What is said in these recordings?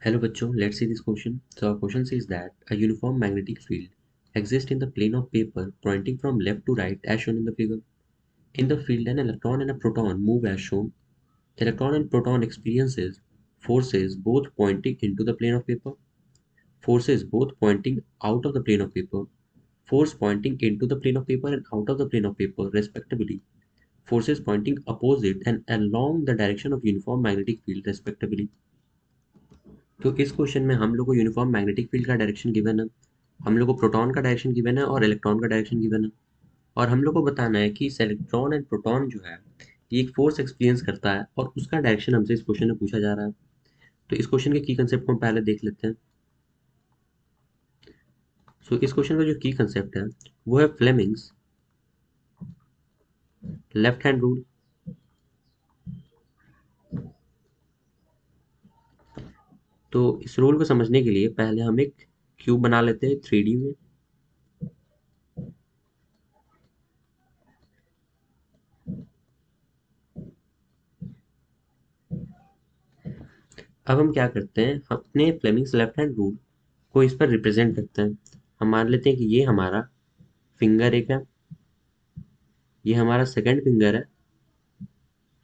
Hello bachcho, let's see this question. So our question says that a uniform magnetic field exists in the plane of paper pointing from left to right as shown in the figure. In the field, an electron and a proton move as shown. The electron and proton experiences forces both pointing into the plane of paper, forces both pointing out of the plane of paper, force pointing into the plane of paper and out of the plane of paper respectively, forces pointing opposite and along the direction of uniform magnetic field respectively. तो इस question में हम लोग को uniform magnetic field का direction given है, हम लोग को प्रोटॉन का डायरेक्शन गिवन है और इलेक्ट्रॉन का डायरेक्शन गिवन है, और हम लोग को बताना है कि इस इलेक्ट्रॉन एंड प्रोटॉन जो है ये एक फोर्स एक्सपीरियंस करता है और उसका डायरेक्शन हमसे इस क्वेश्चन में पूछा जा रहा है। तो इस क्वेश्चन के की कंसेप्ट को हम पहले देख लेते हैं। सो इस क्वेश्चन का जो की कंसेप्ट है वो है फ्लेमिंग्स लेफ्ट हैंड रूल। तो इस रूल को समझने के लिए पहले हम एक क्यूब बना लेते हैं 3D में। अब हम क्या करते हैं, हम अपने फ्लेमिंग्स लेफ्ट हैंड रूल को इस पर रिप्रेजेंट करते हैं। हम मान लेते हैं कि ये हमारा फिंगर एक है, ये हमारा सेकंड फिंगर है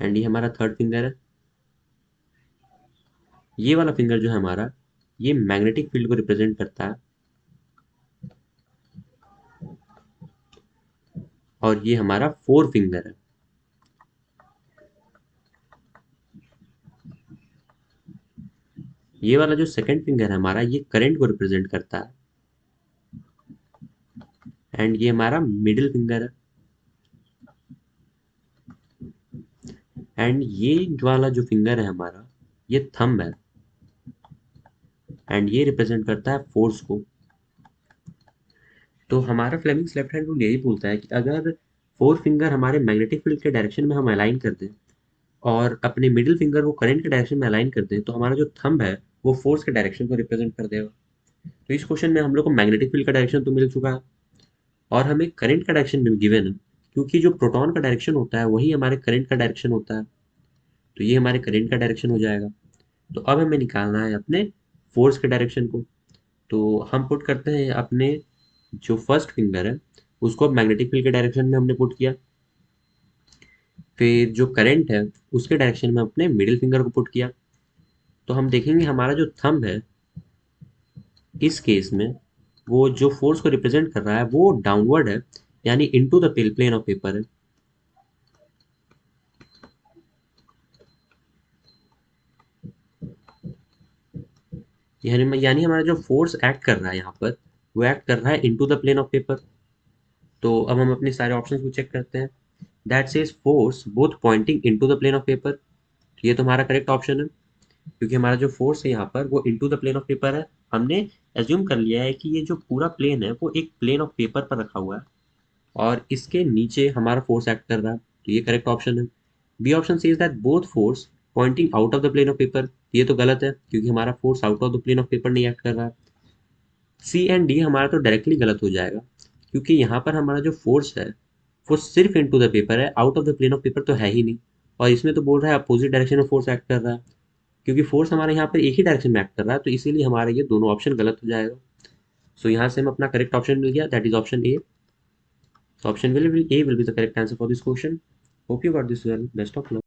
एंड ये हमारा थर्ड फिंगर है। ये वाला फिंगर जो है हमारा ये मैग्नेटिक फील्ड को रिप्रेजेंट करता है और ये हमारा फोर फिंगर है। ये वाला जो सेकंड फिंगर है हमारा ये करंट को रिप्रेजेंट करता है एंड ये हमारा मिडिल फिंगर है एंड ये वाला जो फिंगर है हमारा ये थंब है एंड ये रिप्रेजेंट करता है फोर्स को। तो हमारा फ्लेमिंग्स लेफ्ट हैंड रूल यही बोलता है कि अगर फोर फिंगर हमारे मैग्नेटिक फील्ड के डायरेक्शन में हम अलाइन कर दें और अपने मिडिल फिंगर को करंट के डायरेक्शन में अलाइन कर दें तो हमारा जो थंब है वो फोर्स के डायरेक्शन को रिप्रेजेंट कर देगा। तो इस क्वेश्चन में हम लोग को मैग्नेटिक फील्ड का डायरेक्शन तो मिल चुका है और हमें करंट का डायरेक्शन भी गिवन है, क्योंकि जो प्रोटॉन का डायरेक्शन होता है वही हमारे करंट का डायरेक्शन होता है। तो ये हमारे करंट का डायरेक्शन हो जाएगा। तो अब हमें निकालना है अपने फोर्स के डायरेक्शन को। तो हम पुट करते हैं अपने जो फर्स्ट फिंगर है उसको अब मैग्नेटिक फील्ड के डायरेक्शन में हमने पुट किया, फिर जो करंट है उसके डायरेक्शन में अपने मिडिल फिंगर को पुट किया। तो हम देखेंगे हमारा जो थंब है इस केस में वो जो फोर्स को रिप्रेजेंट कर रहा है वो डाउनवर्ड है, यानी into the plane of paper है। यानी हमारा जो फोर्स एक्ट कर रहा है यहाँ पर वो एक्ट कर रहा है into the plane of paper. तो अब हम अपने सारे ऑप्शंस को चेक करते हैं। That says force both pointing into the plane of paper. ये तो हमारा करेक्ट ऑप्शन है, क्योंकि हमारा जो फोर्स है यहाँ पर वो into the plane of paper है। हमने एज्यूम कर लिया है कि ये जो पूरा प्लेन है वो एक प्लेन ऑफ पेपर पर रखा हुआ है और इसके नीचे हमारा फोर्स एक्ट कर रहा है। तो ये करेक्ट ऑप्शन है। B option says that both force pointing out of the plane of paper. ये तो गलत है, क्योंकि हमारा force out of the plane of paper नहीं एक्ट कर रहा है। सी एंड डी हमारा तो डायरेक्टली गलत हो जाएगा, क्योंकि यहाँ पर हमारा जो फोर्स है वो सिर्फ इनटू द पेपर है, out of the plane of paper तो है ही नहीं। और इसमें तो बोल रहा है अपोजिट डायरेक्शन में फोर्स एक्ट कर रहा है, क्योंकि फोर्स हमारे यहाँ पर एक ही डायरेक्शन में एक्ट कर रहा है, तो इसीलिए हमारा ये दोनों ऑप्शन गलत हो जाएगा। सो यहाँ से हमें अपना करेक्ट ऑप्शन मिल गया, that is option A. So option A will be the correct answer for this question. Hope you got this well. Best of luck.